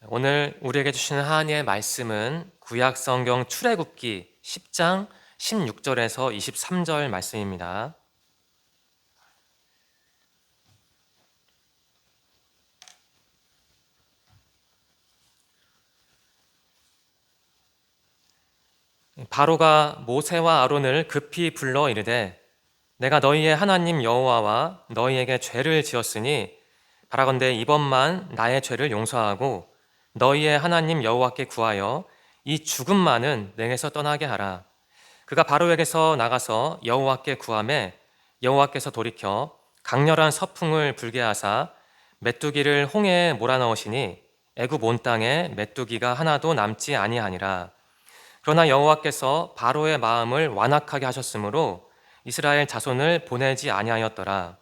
오늘 우리에게 주시는 하나님의 말씀은 구약 성경 출애굽기 10장 16절에서 23절 말씀입니다. 바로가 모세와 아론을 급히 불러 이르되 내가 너희의 하나님 여호와와 너희에게 죄를 지었으니 바라건대 이번만 나의 죄를 용서하고 너희의 하나님 여호와께 구하여 이 죽음만은 내게서 떠나게 하라. 그가 바로에게서 나가서 여호와께 구하매 여호와께서 돌이켜 강렬한 서풍을 불게 하사 메뚜기를 홍해에 몰아넣으시니 애굽 온 땅에 메뚜기가 하나도 남지 아니하니라. 그러나 여호와께서 바로의 마음을 완악하게 하셨으므로 이스라엘 자손을 보내지 아니하였더라.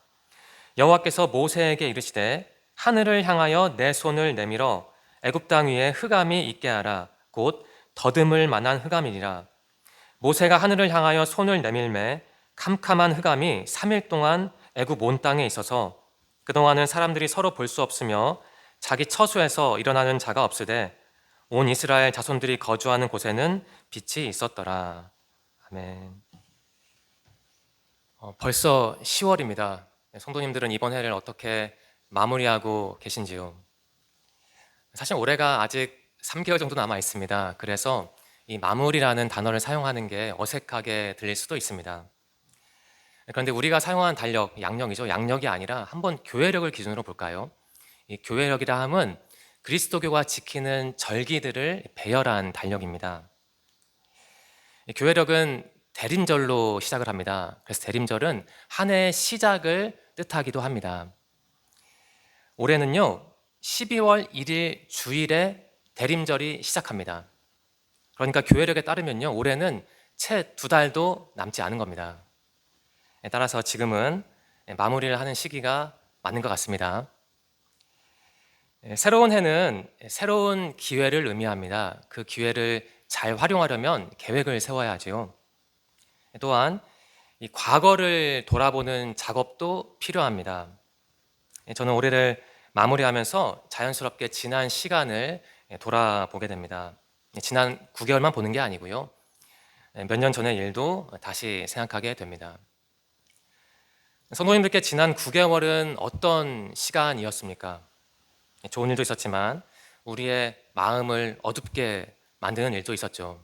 여호와께서 모세에게 이르시되 하늘을 향하여 내 손을 내밀어 애굽 땅 위에 흑암이 있게 하라. 곧 더듬을 만한 흑암이니라. 모세가 하늘을 향하여 손을 내밀매 캄캄한 흑암이 3일 동안 애굽 온 땅에 있어서 그동안은 사람들이 서로 볼 수 없으며 자기 처소에서 일어나는 자가 없으되 온 이스라엘 자손들이 거주하는 곳에는 빛이 있었더라. 아멘. 벌써 10월입니다. 성도님들은 이번 해를 어떻게 마무리하고 계신지요? 사실 올해가 아직 3개월 정도 남아 있습니다. 그래서 이 마무리라는 단어를 사용하는 게 어색하게 들릴 수도 있습니다. 그런데 우리가 사용한 달력, 양력이죠. 양력이 아니라 한번 교회력을 기준으로 볼까요? 이 교회력이라 함은 그리스도교가 지키는 절기들을 배열한 달력입니다. 이 교회력은 대림절로 시작을 합니다. 그래서 대림절은 한 해의 시작을 뜻하기도 합니다. 올해는요, 12월 1일 주일에 대림절이 시작합니다. 그러니까 교회력에 따르면요, 올해는 채 2달도 남지 않은 겁니다. 따라서 지금은 마무리를 하는 시기가 맞는 것 같습니다. 새로운 해는 새로운 기회를 의미합니다. 그 기회를 잘 활용하려면 계획을 세워야 하죠. 또한 이 과거를 돌아보는 작업도 필요합니다. 저는 올해를 마무리하면서 자연스럽게 지난 시간을 돌아보게 됩니다. 지난 9개월만 보는 게 아니고요. 몇 년 전의 일도 다시 생각하게 됩니다. 성도님들께 지난 9개월은 어떤 시간이었습니까? 좋은 일도 있었지만 우리의 마음을 어둡게 만드는 일도 있었죠.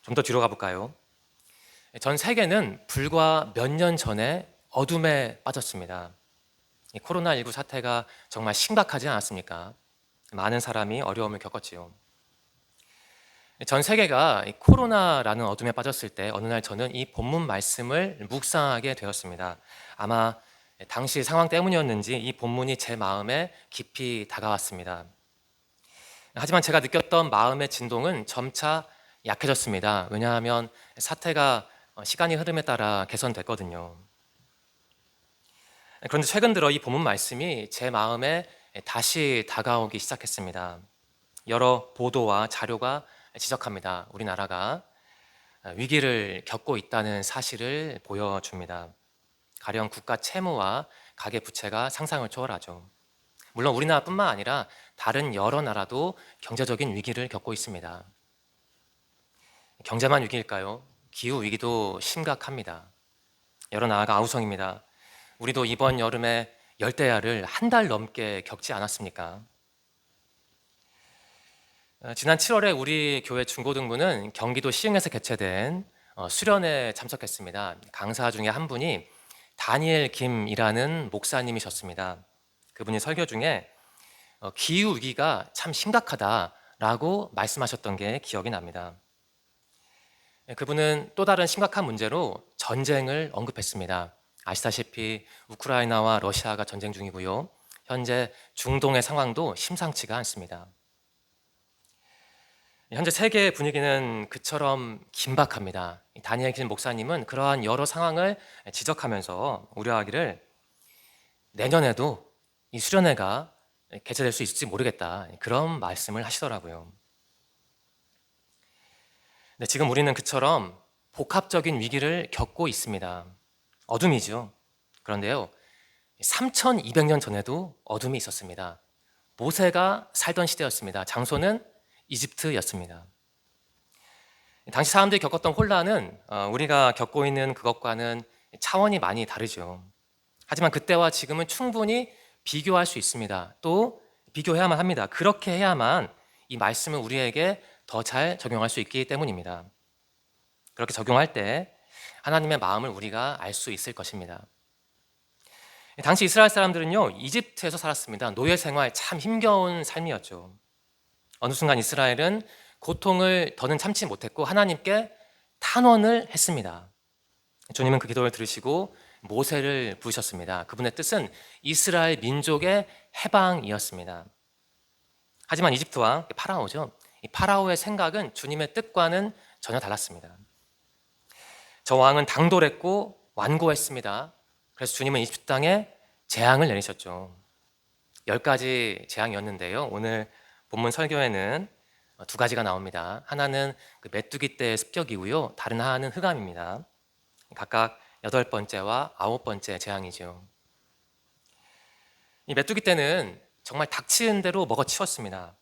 좀 더 뒤로 가볼까요? 전 세계는 불과 몇 년 전에 어둠에 빠졌습니다. 이 코로나19 사태가 정말 심각하지 않았습니까? 많은 사람이 어려움을 겪었지요. 전 세계가 이 코로나라는 어둠에 빠졌을 때 어느 날 저는 이 본문 말씀을 묵상하게 되었습니다. 아마 당시 상황 때문이었는지 이 본문이 제 마음에 깊이 다가왔습니다. 하지만 제가 느꼈던 마음의 진동은 점차 약해졌습니다. 왜냐하면 사태가 시간이 흐름에 따라 개선됐거든요. 그런데 최근 들어 이 본문 말씀이 제 마음에 다시 다가오기 시작했습니다. 여러 보도와 자료가 지적합니다. 우리나라가 위기를 겪고 있다는 사실을 보여줍니다. 가령 국가 채무와 가계 부채가 상상을 초월하죠. 물론 우리나라뿐만 아니라 다른 여러 나라도 경제적인 위기를 겪고 있습니다. 경제만 위기일까요? 기후 위기도 심각합니다. 여러 나라가 아우성입니다. 우리도 이번 여름에 열대야를 한 달 넘게 겪지 않았습니까? 지난 7월에 우리 교회 중고등부는 경기도 시흥에서 개최된 수련회에 참석했습니다. 강사 중에 한 분이 다니엘 김이라는 목사님이셨습니다. 그분이 설교 중에 기후 위기가 참 심각하다라고 말씀하셨던 게 기억이 납니다. 그분은 또 다른 심각한 문제로 전쟁을 언급했습니다. 아시다시피 우크라이나와 러시아가 전쟁 중이고요. 현재 중동의 상황도 심상치가 않습니다. 현재 세계 분위기는 그처럼 긴박합니다. 다니엘 김 목사님은 그러한 여러 상황을 지적하면서 우려하기를 내년에도 이 수련회가 개최될 수 있을지 모르겠다, 그런 말씀을 하시더라고요. 네, 지금 우리는 그처럼 복합적인 위기를 겪고 있습니다. 어둠이죠. 그런데요, 3200년 전에도 어둠이 있었습니다. 모세가 살던 시대였습니다. 장소는 이집트였습니다. 당시 사람들이 겪었던 혼란은 우리가 겪고 있는 그것과는 차원이 많이 다르죠. 하지만 그때와 지금은 충분히 비교할 수 있습니다. 또 비교해야만 합니다. 그렇게 해야만 이 말씀을 우리에게 더 잘 적용할 수 있기 때문입니다. 그렇게 적용할 때 하나님의 마음을 우리가 알 수 있을 것입니다. 당시 이스라엘 사람들은요, 이집트에서 살았습니다. 노예 생활 참 힘겨운 삶이었죠. 어느 순간 이스라엘은 고통을 더는 참지 못했고 하나님께 탄원을 했습니다. 주님은 그 기도를 들으시고 모세를 부르셨습니다. 그분의 뜻은 이스라엘 민족의 해방이었습니다. 하지만 이집트 왕 파라오죠. 이 파라오의 생각은 주님의 뜻과는 전혀 달랐습니다. 저 왕은 당돌했고 완고했습니다. 그래서 주님은 이집트 땅에 재앙을 내리셨죠. 10가지 재앙이었는데요. 오늘 본문 설교에는 2가지가 나옵니다. 하나는 그 메뚜기 떼의 습격이고요. 다른 하나는 흑암입니다. 각각 8번째와 9번째 재앙이죠. 이 메뚜기 떼는 정말 닥치는 대로 먹어치웠습니다.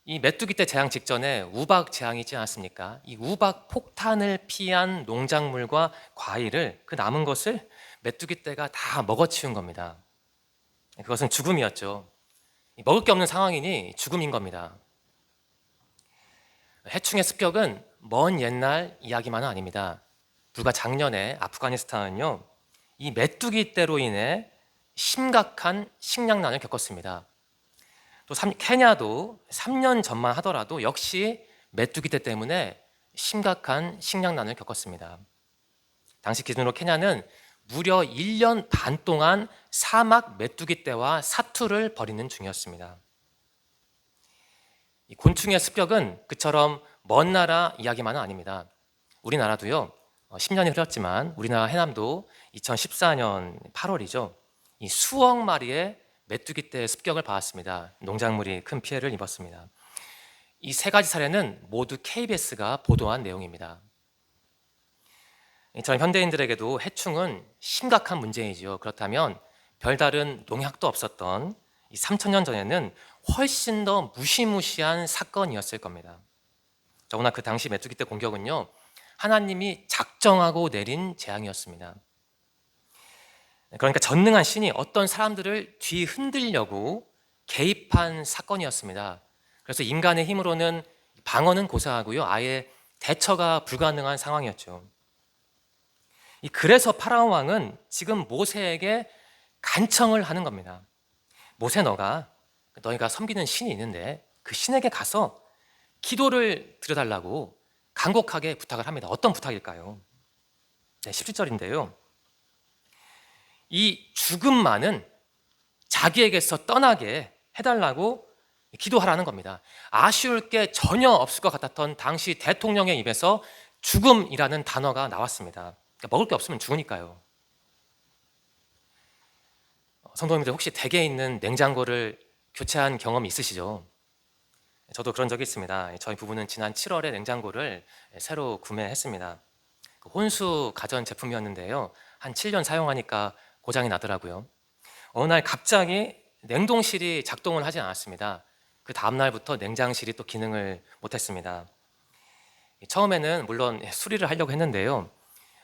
이 메뚜기 떼 재앙 직전에 우박 재앙이 있지 않았습니까? 이 우박 폭탄을 피한 농작물과 과일을, 그 남은 것을 메뚜기 떼가 다 먹어치운 겁니다. 그것은 죽음이었죠. 먹을 게 없는 상황이니 죽음인 겁니다. 해충의 습격은 먼 옛날 이야기만은 아닙니다. 불과 작년에 아프가니스탄은요, 이 메뚜기 떼로 인해 심각한 식량난을 겪었습니다. 또 케냐도 3년 전만 하더라도 역시 메뚜기 떼 때문에 심각한 식량난을 겪었습니다. 당시 기준으로 케냐는 무려 1년 반 동안 사막 메뚜기 떼와 사투를 벌이는 중이었습니다. 이 곤충의 습격은 그처럼 먼 나라 이야기만은 아닙니다. 우리나라도요, 10년이 흘렀지만 우리나라 해남도 2014년 8월이죠. 이 수억 마리의 메뚜기 떼의 습격을 받았습니다. 농작물이 큰 피해를 입었습니다. 이 3가지 사례는 모두 KBS가 보도한 내용입니다. 저는 현대인들에게도 해충은 심각한 문제이죠. 그렇다면 별다른 농약도 없었던 이 3,000년 전에는 훨씬 더 무시무시한 사건이었을 겁니다. 더구나 그 당시 메뚜기 떼 공격은요, 하나님이 작정하고 내린 재앙이었습니다. 그러니까 전능한 신이 어떤 사람들을 뒤흔들려고 개입한 사건이었습니다. 그래서 인간의 힘으로는 방어는 고사하고요, 아예 대처가 불가능한 상황이었죠. 그래서 파라오 왕은 지금 모세에게 간청을 하는 겁니다. 모세, 너희가 섬기는 신이 있는데 그 신에게 가서 기도를 드려달라고 간곡하게 부탁을 합니다. 어떤 부탁일까요? 17절인데요. 이 죽음만은 자기에게서 떠나게 해달라고 기도하라는 겁니다. 아쉬울 게 전혀 없을 것 같았던 당시 대통령의 입에서 죽음이라는 단어가 나왔습니다. 그러니까 먹을 게 없으면 죽으니까요. 성도님들 혹시 댁에 있는 냉장고를 교체한 경험이 있으시죠? 저도 그런 적이 있습니다. 저희 부부는 지난 7월에 냉장고를 새로 구매했습니다. 혼수 가전 제품이었는데요. 한 7년 사용하니까 고장이 나더라고요. 어느 날 갑자기 냉동실이 작동을 하지 않았습니다. 그 다음날부터 냉장실이 또 기능을 못했습니다. 처음에는 물론 수리를 하려고 했는데요.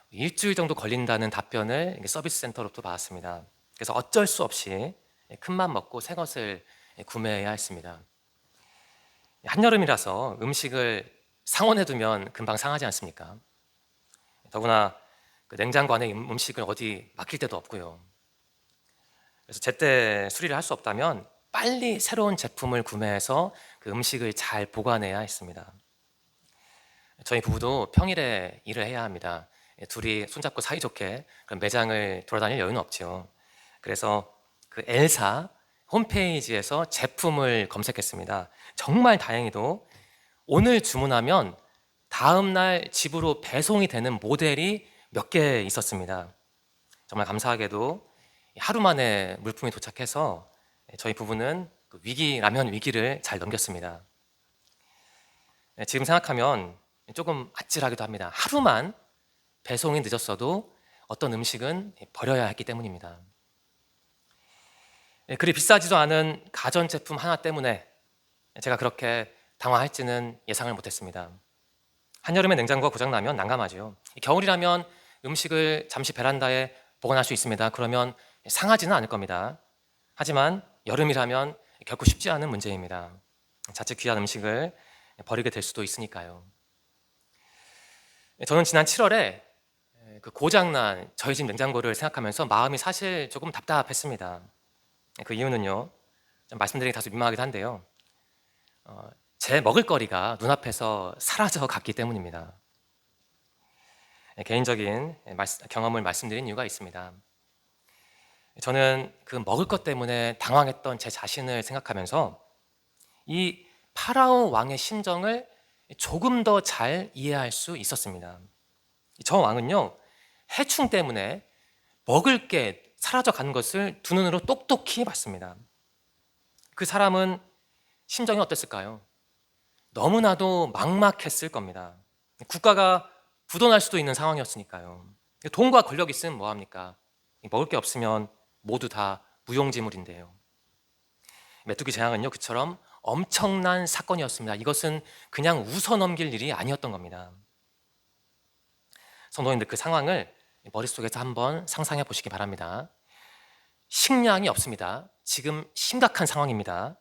일주일 정도 걸린다는 답변을 서비스 센터로부터 받았습니다. 그래서 어쩔 수 없이 큰맘 먹고 새 것을 구매해야 했습니다. 한여름이라서 음식을 상온에 두면 금방 상하지 않습니까? 더구나 그 냉장고 안에 음식을 어디 맡길 데도 없고요. 그래서 제때 수리를 할 수 없다면 빨리 새로운 제품을 구매해서 그 음식을 잘 보관해야 했습니다. 저희 부부도 평일에 일을 해야 합니다. 둘이 손잡고 사이좋게 그런 매장을 돌아다닐 여유는 없죠. 그래서 그 엘사 홈페이지에서 제품을 검색했습니다. 정말 다행히도 오늘 주문하면 다음날 집으로 배송이 되는 모델이 몇 개 있었습니다. 정말 감사하게도 하루 만에 물품이 도착해서 저희 부부는 위기라면 위기를 잘 넘겼습니다. 지금 생각하면 조금 아찔하기도 합니다. 하루만 배송이 늦었어도 어떤 음식은 버려야 했기 때문입니다. 그리 비싸지도 않은 가전제품 하나 때문에 제가 그렇게 당황할지는 예상을 못했습니다. 한여름에 냉장고가 고장나면 난감하죠. 겨울이라면 음식을 잠시 베란다에 보관할 수 있습니다. 그러면 상하지는 않을 겁니다. 하지만 여름이라면 결코 쉽지 않은 문제입니다. 자칫 귀한 음식을 버리게 될 수도 있으니까요. 저는 지난 7월에 그 고장난 저희 집 냉장고를 생각하면서 마음이 사실 조금 답답했습니다. 그 이유는요, 좀 말씀드리기 다소 민망하기도 한데요. 제 먹을거리가 눈앞에서 사라져 갔기 때문입니다. 개인적인 경험을 말씀드린 이유가 있습니다. 저는 그 먹을 것 때문에 당황했던 제 자신을 생각하면서 이 파라오 왕의 심정을 조금 더 잘 이해할 수 있었습니다. 저 왕은요, 해충 때문에 먹을 게 사라져 가는 것을 두 눈으로 똑똑히 봤습니다. 그 사람은 심정이 어땠을까요? 너무나도 막막했을 겁니다. 국가가 부도날 수도 있는 상황이었으니까요. 돈과 권력이 있으면 뭐합니까? 먹을 게 없으면 모두 다 무용지물인데요. 메뚜기 재앙은요, 그처럼 엄청난 사건이었습니다. 이것은 그냥 웃어넘길 일이 아니었던 겁니다. 성도님들, 그 상황을 머릿속에서 한번 상상해 보시기 바랍니다. 식량이 없습니다. 지금 심각한 상황입니다.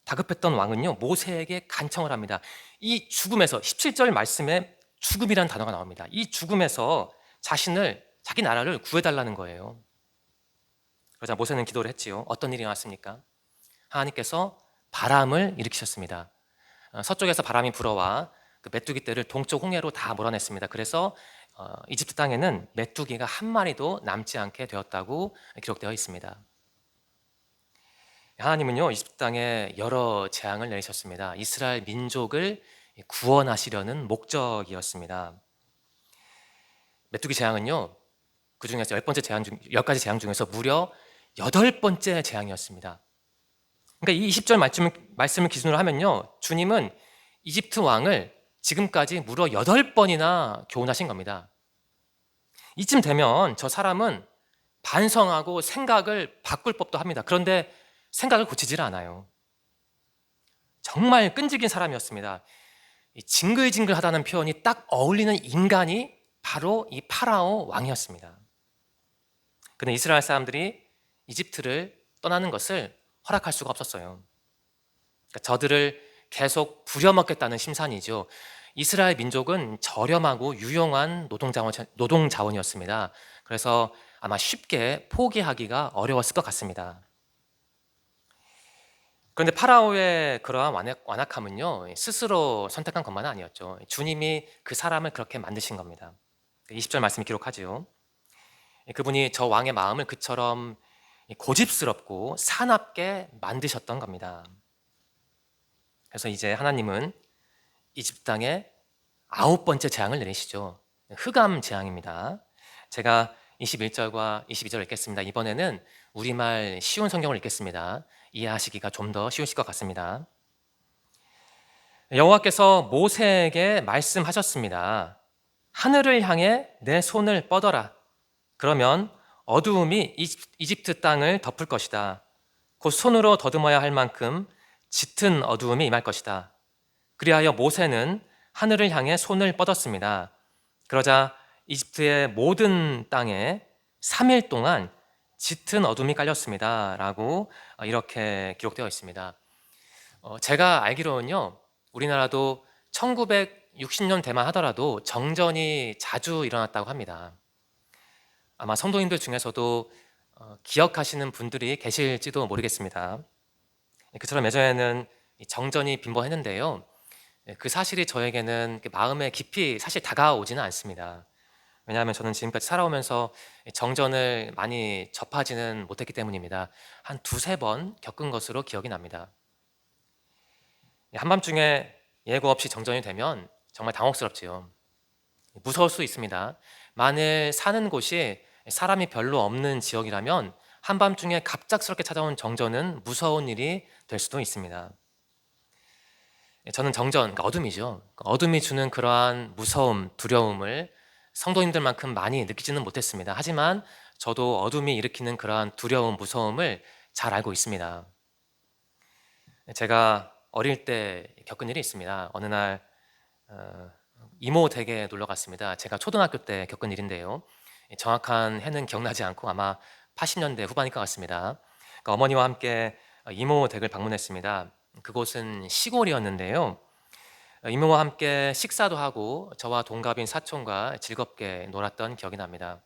다급했던 왕은요, 모세에게 간청을 합니다. 이 죽음에서 17절 말씀에 죽음이라는 단어가 나옵니다. 이 죽음에서 자기 나라를 구해달라는 거예요. 그러자 모세는 기도를 했지요. 어떤 일이 나왔습니까? 하나님께서 바람을 일으키셨습니다. 서쪽에서 바람이 불어와 그 메뚜기 떼를 동쪽 홍해로 다 몰아냈습니다. 그래서 이집트 땅에는 메뚜기가 한 마리도 남지 않게 되었다고 기록되어 있습니다. 하나님은요, 이집트 땅에 여러 재앙을 내리셨습니다. 이스라엘 민족을 구원하시려는 목적이었습니다. 메뚜기 재앙은요, 그 중에서 10가지 재앙 중에서 무려 8번째 재앙이었습니다. 그러니까 이 20절 말씀을 기준으로 하면요, 주님은 이집트 왕을 지금까지 무려 8번이나 교훈하신 겁니다. 이쯤 되면 저 사람은 반성하고 생각을 바꿀 법도 합니다. 그런데 생각을 고치질 않아요. 정말 끈질긴 사람이었습니다. 징글징글하다는 표현이 딱 어울리는 인간이 바로 이 파라오 왕이었습니다. 그는 이스라엘 사람들이 이집트를 떠나는 것을 허락할 수가 없었어요. 그러니까 저들을 계속 부려먹겠다는 심산이죠. 이스라엘 민족은 저렴하고 유용한 노동자원이었습니다. 그래서 아마 쉽게 포기하기가 어려웠을 것 같습니다. 그런데 파라오의 그러한 완악함은요, 스스로 선택한 것만은 아니었죠. 주님이 그 사람을 그렇게 만드신 겁니다. 20절 말씀이 기록하지요. 그분이 저 왕의 마음을 그처럼 고집스럽고 사납게 만드셨던 겁니다. 그래서 이제 하나님은 이집트 땅에 9번째 재앙을 내리시죠. 흑암 재앙입니다. 제가 21절과 22절 읽겠습니다. 이번에는 우리말 쉬운 성경을 읽겠습니다. 이해하시기가 좀 더 쉬우실 것 같습니다. 여호와께서 모세에게 말씀하셨습니다. 하늘을 향해 내 손을 뻗어라. 그러면 어두움이 이집트 땅을 덮을 것이다. 곧 손으로 더듬어야 할 만큼 짙은 어두움이 임할 것이다. 그리하여 모세는 하늘을 향해 손을 뻗었습니다. 그러자 이집트의 모든 땅에 3일 동안 짙은 어둠이 깔렸습니다. 라고 이렇게 기록되어 있습니다. 제가 알기로는요, 우리나라도 1960년 대만 하더라도 정전이 자주 일어났다고 합니다. 아마 성도님들 중에서도 기억하시는 분들이 계실지도 모르겠습니다. 그처럼 예전에는 정전이 빈번했는데요, 그 사실이 저에게는 마음에 깊이 사실 다가오지는 않습니다. 왜냐하면 저는 지금까지 살아오면서 정전을 많이 접하지는 못했기 때문입니다. 한 두세 번 겪은 것으로 기억이 납니다. 한밤중에 예고 없이 정전이 되면 정말 당혹스럽지요. 무서울 수 있습니다. 만일 사는 곳이 사람이 별로 없는 지역이라면 한밤중에 갑작스럽게 찾아온 정전은 무서운 일이 될 수도 있습니다. 저는 정전, 그러니까 어둠이죠. 어둠이 주는 그러한 무서움, 두려움을 성도님들만큼 많이 느끼지는 못했습니다. 하지만 저도 어둠이 일으키는 그러한 두려움, 무서움을 잘 알고 있습니다. 제가 어릴 때 겪은 일이 있습니다. 어느 날 이모 댁에 놀러 갔습니다. 제가 초등학교 때 겪은 일인데요. 정확한 해는 기억나지 않고 아마 80년대 후반일 것 같습니다. 그러니까 어머니와 함께 이모 댁을 방문했습니다. 그곳은 시골이었는데요. 이모와 함께 식사도 하고 저와 동갑인 사촌과 즐겁게 놀았던 기억이 납니다.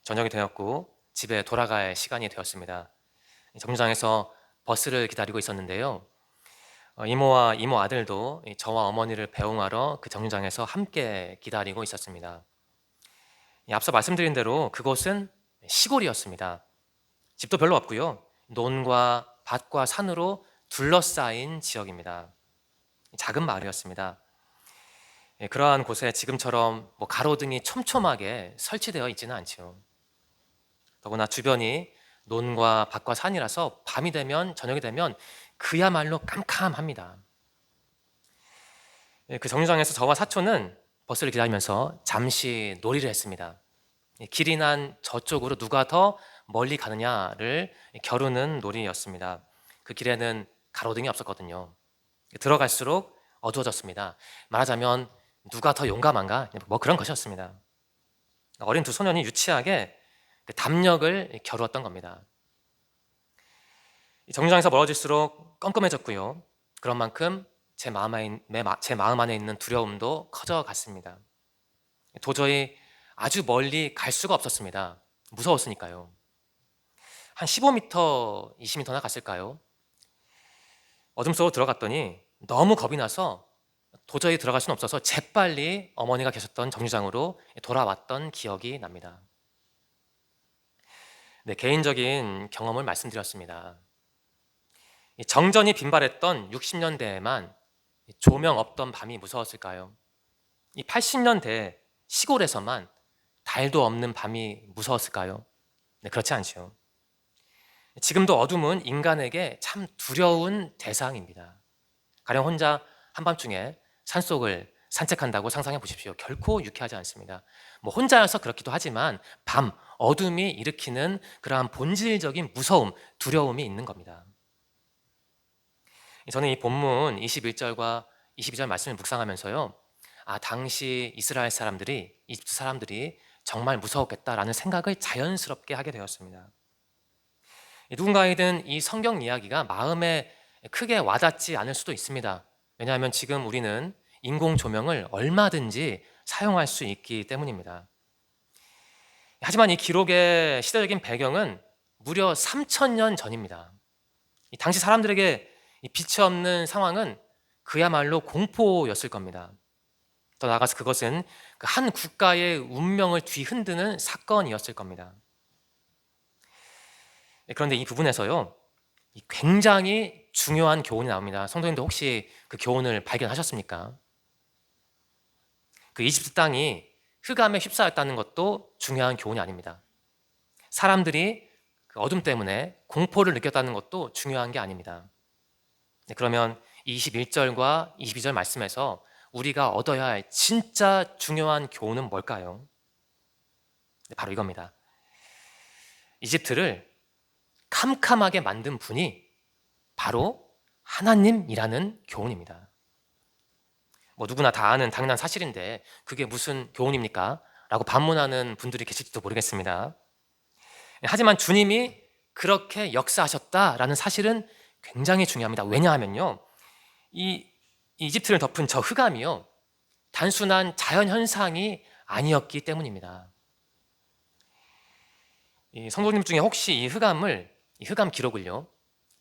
저녁이 되었고 집에 돌아갈 시간이 되었습니다. 정류장에서 버스를 기다리고 있었는데요. 이모와 이모 아들도 저와 어머니를 배웅하러 그 정류장에서 함께 기다리고 있었습니다. 앞서 말씀드린 대로 그곳은 시골이었습니다. 집도 별로 없고요. 논과 밭과 산으로 둘러싸인 지역입니다. 작은 마을이었습니다. 그러한 곳에 지금처럼 가로등이 촘촘하게 설치되어 있지는 않죠. 더구나 주변이 논과 밭과 산이라서 밤이 되면 저녁이 되면 그야말로 깜깜합니다. 그 정류장에서 저와 사촌은 버스를 기다리면서 잠시 놀이를 했습니다. 길이 난 저쪽으로 누가 더 멀리 가느냐를 겨루는 놀이였습니다. 그 길에는 가로등이 없었거든요. 들어갈수록 어두워졌습니다. 말하자면 누가 더 용감한가? 그런 것이었습니다. 어린 두 소년이 유치하게 담력을 겨루었던 겁니다. 정류장에서 멀어질수록 껌껌해졌고요. 그런 만큼 제 마음 안에 있는 두려움도 커져갔습니다. 도저히 아주 멀리 갈 수가 없었습니다. 무서웠으니까요. 한 15m, 20m나 갔을까요? 어둠 속으로 들어갔더니 너무 겁이 나서 도저히 들어갈 수는 없어서 재빨리 어머니가 계셨던 정류장으로 돌아왔던 기억이 납니다. 네, 개인적인 경험을 말씀드렸습니다. 정전이 빈발했던 60년대에만 조명 없던 밤이 무서웠을까요? 이 80년대 시골에서만 달도 없는 밤이 무서웠을까요? 네, 그렇지 않죠. 지금도 어둠은 인간에게 참 두려운 대상입니다. 가령 혼자 한밤중에 산속을 산책한다고 상상해 보십시오. 결코 유쾌하지 않습니다. 혼자여서 그렇기도 하지만 밤, 어둠이 일으키는 그러한 본질적인 무서움, 두려움이 있는 겁니다. 저는 이 본문 21절과 22절 말씀을 묵상하면서요. 당시 이스라엘 사람들이, 이집트 사람들이 정말 무서웠겠다라는 생각을 자연스럽게 하게 되었습니다. 누군가에든 이 성경 이야기가 마음에 크게 와닿지 않을 수도 있습니다. 왜냐하면 지금 우리는 인공 조명을 얼마든지 사용할 수 있기 때문입니다. 하지만 이 기록의 시대적인 배경은 무려 3,000년 전입니다. 당시 사람들에게 이 빛이 없는 상황은 그야말로 공포였을 겁니다. 더 나아가서 그것은 한 국가의 운명을 뒤흔드는 사건이었을 겁니다. 그런데 이 부분에서요, 굉장히 중요한 교훈이 나옵니다. 성도님들 혹시 그 교훈을 발견하셨습니까? 그 이집트 땅이 흑암에 휩싸였다는 것도 중요한 교훈이 아닙니다. 사람들이 그 어둠 때문에 공포를 느꼈다는 것도 중요한 게 아닙니다. 그러면 21절과 22절 말씀에서 우리가 얻어야 할 진짜 중요한 교훈은 뭘까요? 바로 이겁니다. 이집트를 캄캄하게 만든 분이 바로 하나님이라는 교훈입니다. 누구나 다 아는 당연한 사실인데 그게 무슨 교훈입니까? 라고 반문하는 분들이 계실지도 모르겠습니다. 하지만 주님이 그렇게 역사하셨다라는 사실은 굉장히 중요합니다. 왜냐하면요, 이 이집트를 덮은 저 흑암이요, 단순한 자연 현상이 아니었기 때문입니다. 이 성도님 중에 혹시 이 흑암 기록을요,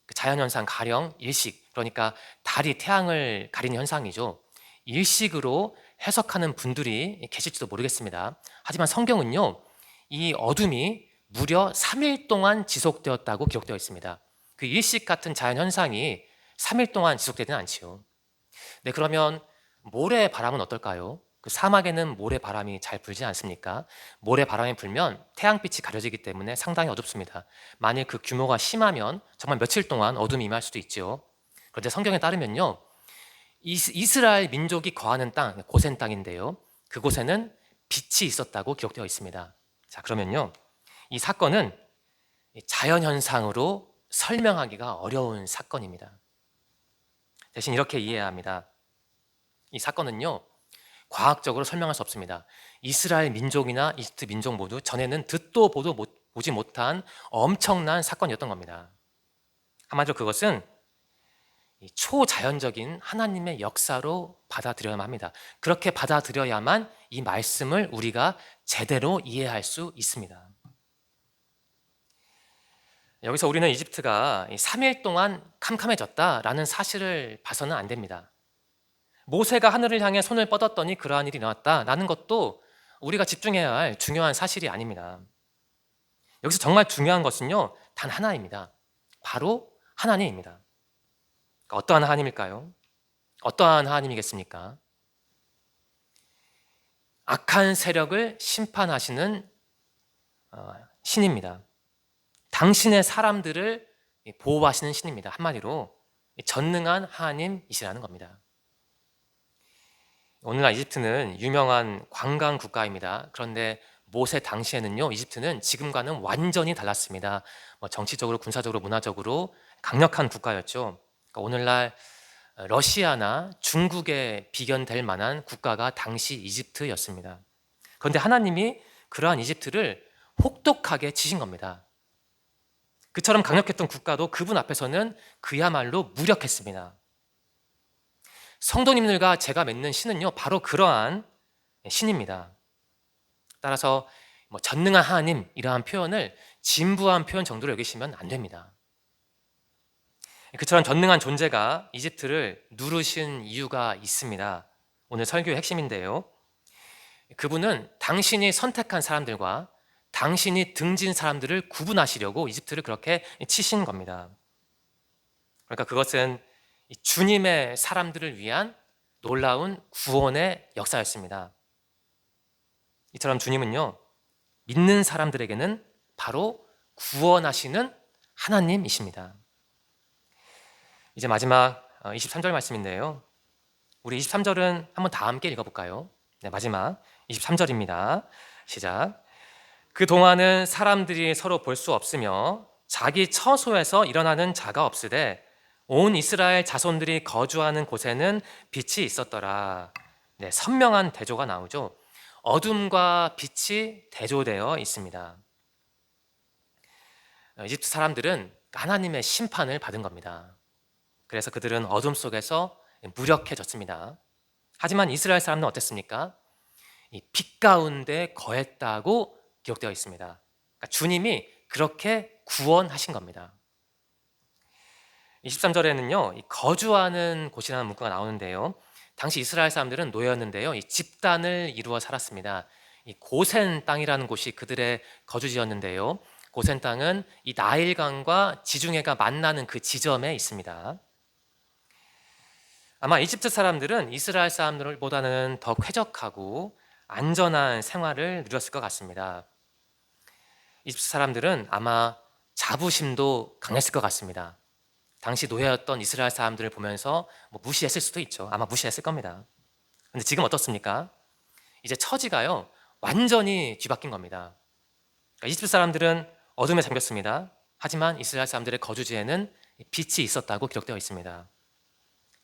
그 자연 현상 가령 일식, 그러니까 달이 태양을 가리는 현상이죠, 일식으로 해석하는 분들이 계실지도 모르겠습니다. 하지만 성경은요, 이 어둠이 무려 3일 동안 지속되었다고 기록되어 있습니다. 그 일식 같은 자연 현상이 3일 동안 지속되지는 않지요. 네, 그러면 모래 바람은 어떨까요? 그 사막에는 모래 바람이 잘 불지 않습니까? 모래 바람이 불면 태양빛이 가려지기 때문에 상당히 어둡습니다. 만일 그 규모가 심하면 정말 며칠 동안 어둠이 임할 수도 있죠. 그런데 성경에 따르면요, 이스라엘 민족이 거하는 땅, 고센 땅인데요, 그곳에는 빛이 있었다고 기록되어 있습니다. 자, 그러면요, 이 사건은 자연현상으로 설명하기가 어려운 사건입니다. 대신 이렇게 이해해야 합니다. 이 사건은요, 과학적으로 설명할 수 없습니다. 이스라엘 민족이나 이집트 민족 모두 전에는 듣도 보지 못한 엄청난 사건이었던 겁니다. 한마디로 그것은 이 초자연적인 하나님의 역사로 받아들여야만 합니다. 그렇게 받아들여야만 이 말씀을 우리가 제대로 이해할 수 있습니다. 여기서 우리는 이집트가 3일 동안 캄캄해졌다라는 사실을 봐서는 안 됩니다. 모세가 하늘을 향해 손을 뻗었더니 그러한 일이 일어났다라는 것도 우리가 집중해야 할 중요한 사실이 아닙니다. 여기서 정말 중요한 것은요, 단 하나입니다. 바로 하나님입니다. 그러니까 어떠한 하나님일까요? 어떠한 하나님이겠습니까? 악한 세력을 심판하시는 신입니다. 당신의 사람들을 보호하시는 신입니다. 한마디로 전능한 하나님이시라는 겁니다. 오늘날 이집트는 유명한 관광 국가입니다. 그런데 모세 당시에는요, 이집트는 지금과는 완전히 달랐습니다. 정치적으로, 군사적으로, 문화적으로 강력한 국가였죠. 그러니까 오늘날 러시아나 중국에 비견될 만한 국가가 당시 이집트였습니다. 그런데 하나님이 그러한 이집트를 혹독하게 치신 겁니다. 그처럼 강력했던 국가도 그분 앞에서는 그야말로 무력했습니다. 성도님들과 제가 맺는 신은요, 바로 그러한 신입니다. 따라서 전능한 하나님 이러한 표현을 진부한 표현 정도로 여기시면 안 됩니다. 그처럼 전능한 존재가 이집트를 누르신 이유가 있습니다. 오늘 설교의 핵심인데요. 그분은 당신이 선택한 사람들과 당신이 등진 사람들을 구분하시려고 이집트를 그렇게 치신 겁니다. 그러니까 그것은 주님의 사람들을 위한 놀라운 구원의 역사였습니다. 이처럼 주님은요, 믿는 사람들에게는 바로 구원하시는 하나님이십니다. 이제 마지막 23절 말씀인데요. 우리 23절은 한번 다 함께 읽어볼까요? 네, 마지막 23절입니다. 시작. 그동안은 사람들이 서로 볼 수 없으며 자기 처소에서 일어나는 자가 없으되 온 이스라엘 자손들이 거주하는 곳에는 빛이 있었더라. 네, 선명한 대조가 나오죠. 어둠과 빛이 대조되어 있습니다. 이집트 사람들은 하나님의 심판을 받은 겁니다. 그래서 그들은 어둠 속에서 무력해졌습니다. 하지만 이스라엘 사람은 어땠습니까? 이 빛 가운데 거했다고 기록되어 있습니다. 그러니까 주님이 그렇게 구원하신 겁니다. 23절에는요, 거주하는 곳이라는 문구가 나오는데요. 당시 이스라엘 사람들은 노예였는데요, 이 집단을 이루어 살았습니다. 이 고센 땅이라는 곳이 그들의 거주지였는데요. 고센 땅은 이 나일강과 지중해가 만나는 그 지점에 있습니다. 아마 이집트 사람들은 이스라엘 사람들보다는 더 쾌적하고 안전한 생활을 누렸을 것 같습니다. 이집트 사람들은 아마 자부심도 강했을 것 같습니다. 당시 노예였던 이스라엘 사람들을 보면서 무시했을 수도 있죠. 아마 무시했을 겁니다. 근데 지금 어떻습니까? 이제 처지가요, 완전히 뒤바뀐 겁니다. 그러니까 이집트 사람들은 어둠에 잠겼습니다. 하지만 이스라엘 사람들의 거주지에는 빛이 있었다고 기록되어 있습니다.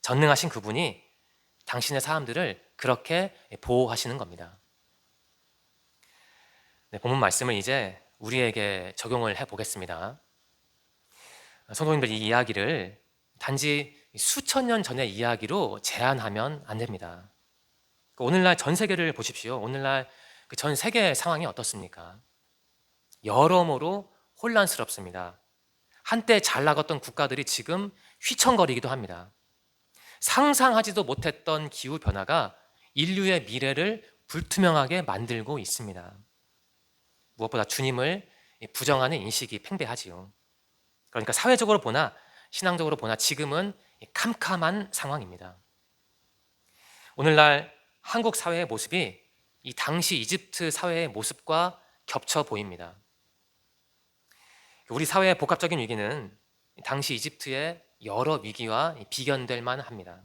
전능하신 그분이 당신의 사람들을 그렇게 보호하시는 겁니다. 네, 본문 말씀을 이제 우리에게 적용을 해보겠습니다. 성도님들, 이 이야기를 단지 수천 년 전의 이야기로 제한하면 안 됩니다. 오늘날 전 세계를 보십시오. 오늘날 그 전 세계의 상황이 어떻습니까? 여러모로 혼란스럽습니다. 한때 잘 나갔던 국가들이 지금 휘청거리기도 합니다. 상상하지도 못했던 기후변화가 인류의 미래를 불투명하게 만들고 있습니다. 무엇보다 주님을 부정하는 인식이 팽배하지요. 그러니까 사회적으로 보나 신앙적으로 보나 지금은 캄캄한 상황입니다. 오늘날 한국 사회의 모습이 이 당시 이집트 사회의 모습과 겹쳐 보입니다. 우리 사회의 복합적인 위기는 당시 이집트의 여러 위기와 비견될 만합니다.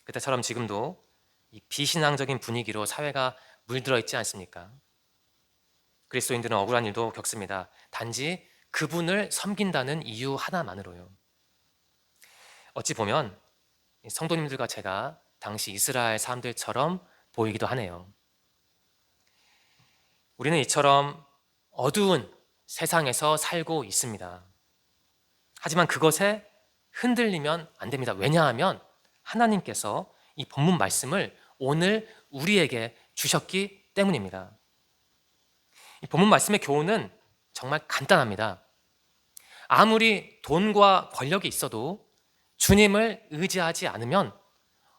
그때처럼 지금도 이 비신앙적인 분위기로 사회가 물들어 있지 않습니까? 그리스도인들은 억울한 일도 겪습니다. 단지 그분을 섬긴다는 이유 하나만으로요. 어찌 보면 성도님들과 제가 당시 이스라엘 사람들처럼 보이기도 하네요. 우리는 이처럼 어두운 세상에서 살고 있습니다. 하지만 그것에 흔들리면 안 됩니다. 왜냐하면 하나님께서 이 본문 말씀을 오늘 우리에게 주셨기 때문입니다. 이 본문 말씀의 교훈은 정말 간단합니다. 아무리 돈과 권력이 있어도 주님을 의지하지 않으면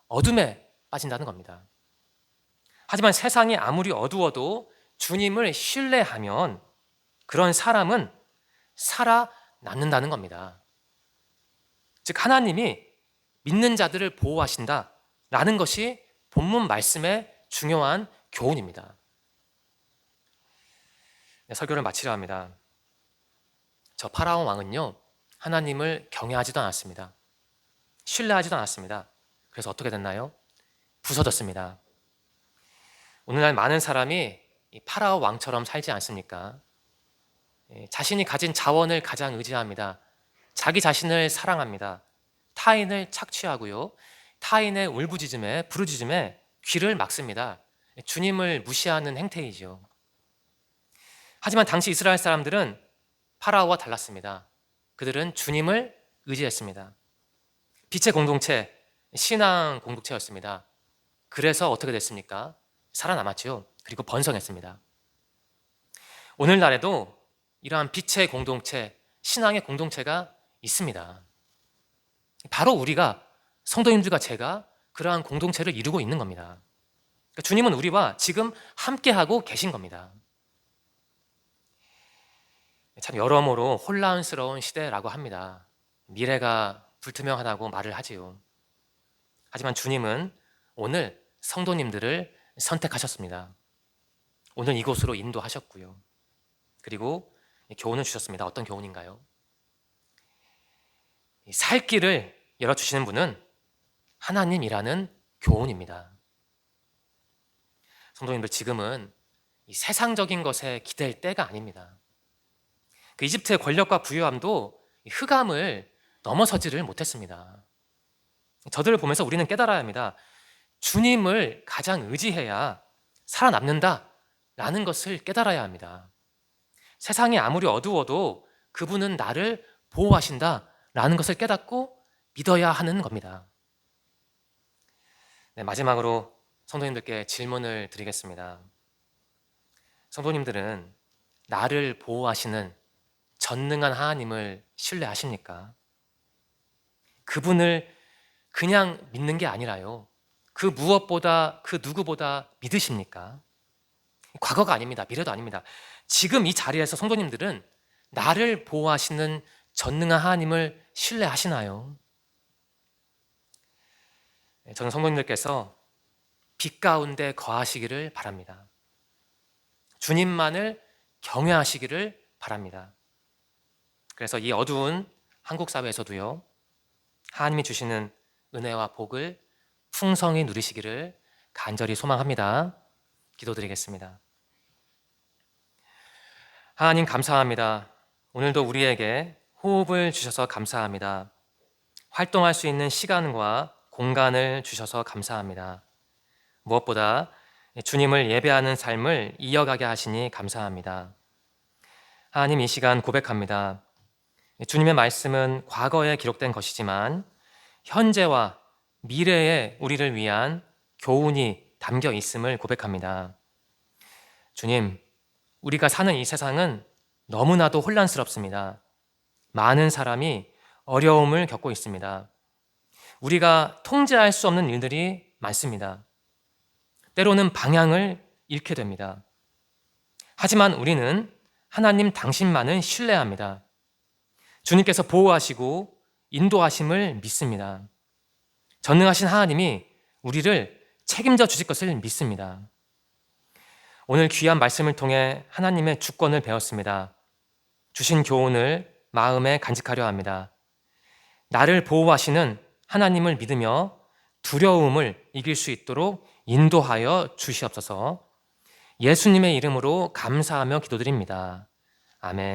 어둠에 빠진다는 겁니다. 하지만 세상이 아무리 어두워도 주님을 신뢰하면 그런 사람은 살아남는다는 겁니다. 즉 하나님이 믿는 자들을 보호하신다라는 것이 본문 말씀의 중요한 교훈입니다. 설교를 마치려 합니다. 저 파라오 왕은요, 하나님을 경외하지도 않았습니다. 신뢰하지도 않았습니다. 그래서 어떻게 됐나요? 부서졌습니다. 오늘날 많은 사람이 이 파라오 왕처럼 살지 않습니까? 자신이 가진 자원을 가장 의지합니다. 자기 자신을 사랑합니다. 타인을 착취하고요. 타인의 울부짖음에 부르짖음에 귀를 막습니다. 주님을 무시하는 행태이죠. 하지만 당시 이스라엘 사람들은 파라오와 달랐습니다. 그들은 주님을 의지했습니다. 빛의 공동체, 신앙 공동체였습니다. 그래서 어떻게 됐습니까? 살아남았죠. 그리고 번성했습니다. 오늘날에도 이러한 빛의 공동체, 신앙의 공동체가 있습니다. 바로 우리가, 성도님들과 제가 그러한 공동체를 이루고 있는 겁니다. 그러니까 주님은 우리와 지금 함께하고 계신 겁니다. 참 여러모로 혼란스러운 시대라고 합니다. 미래가 불투명하다고 말을 하지요. 하지만 주님은 오늘 성도님들을 선택하셨습니다. 오늘 이곳으로 인도하셨고요. 그리고 교훈을 주셨습니다. 어떤 교훈인가요? 살 길을 열어주시는 분은 하나님이라는 교훈입니다. 성도님들, 지금은 이 세상적인 것에 기댈 때가 아닙니다. 그 이집트의 권력과 부유함도 흑암을 넘어서지를 못했습니다. 저들을 보면서 우리는 깨달아야 합니다. 주님을 가장 의지해야 살아남는다라는 것을 깨달아야 합니다. 세상이 아무리 어두워도 그분은 나를 보호하신다라는 것을 깨닫고 믿어야 하는 겁니다. 네, 마지막으로 성도님들께 질문을 드리겠습니다. 성도님들은 나를 보호하시는 전능한 하나님을 신뢰하십니까? 그분을 그냥 믿는 게 아니라요, 그 무엇보다, 그 누구보다 믿으십니까? 과거가 아닙니다. 미래도 아닙니다. 지금 이 자리에서 성도님들은 나를 보호하시는 전능한 하나님을 신뢰하시나요? 저는 성도님들께서 빛 가운데 거하시기를 바랍니다. 주님만을 경외하시기를 바랍니다. 그래서 이 어두운 한국 사회에서도요, 하나님이 주시는 은혜와 복을 풍성히 누리시기를 간절히 소망합니다. 기도드리겠습니다. 하나님 감사합니다. 오늘도 우리에게 호흡을 주셔서 감사합니다. 활동할 수 있는 시간과 공간을 주셔서 감사합니다. 무엇보다 주님을 예배하는 삶을 이어가게 하시니 감사합니다. 하나님, 이 시간 고백합니다. 주님의 말씀은 과거에 기록된 것이지만 현재와 미래의 우리를 위한 교훈이 담겨 있음을 고백합니다. 주님, 우리가 사는 이 세상은 너무나도 혼란스럽습니다. 많은 사람이 어려움을 겪고 있습니다. 우리가 통제할 수 없는 일들이 많습니다. 때로는 방향을 잃게 됩니다. 하지만 우리는 하나님 당신만을 신뢰합니다. 주님께서 보호하시고 인도하심을 믿습니다. 전능하신 하나님이 우리를 책임져 주실 것을 믿습니다. 오늘 귀한 말씀을 통해 하나님의 주권을 배웠습니다. 주신 교훈을 마음에 간직하려 합니다. 나를 보호하시는 하나님을 믿으며 두려움을 이길 수 있도록 인도하여 주시옵소서. 예수님의 이름으로 감사하며 기도드립니다. 아멘.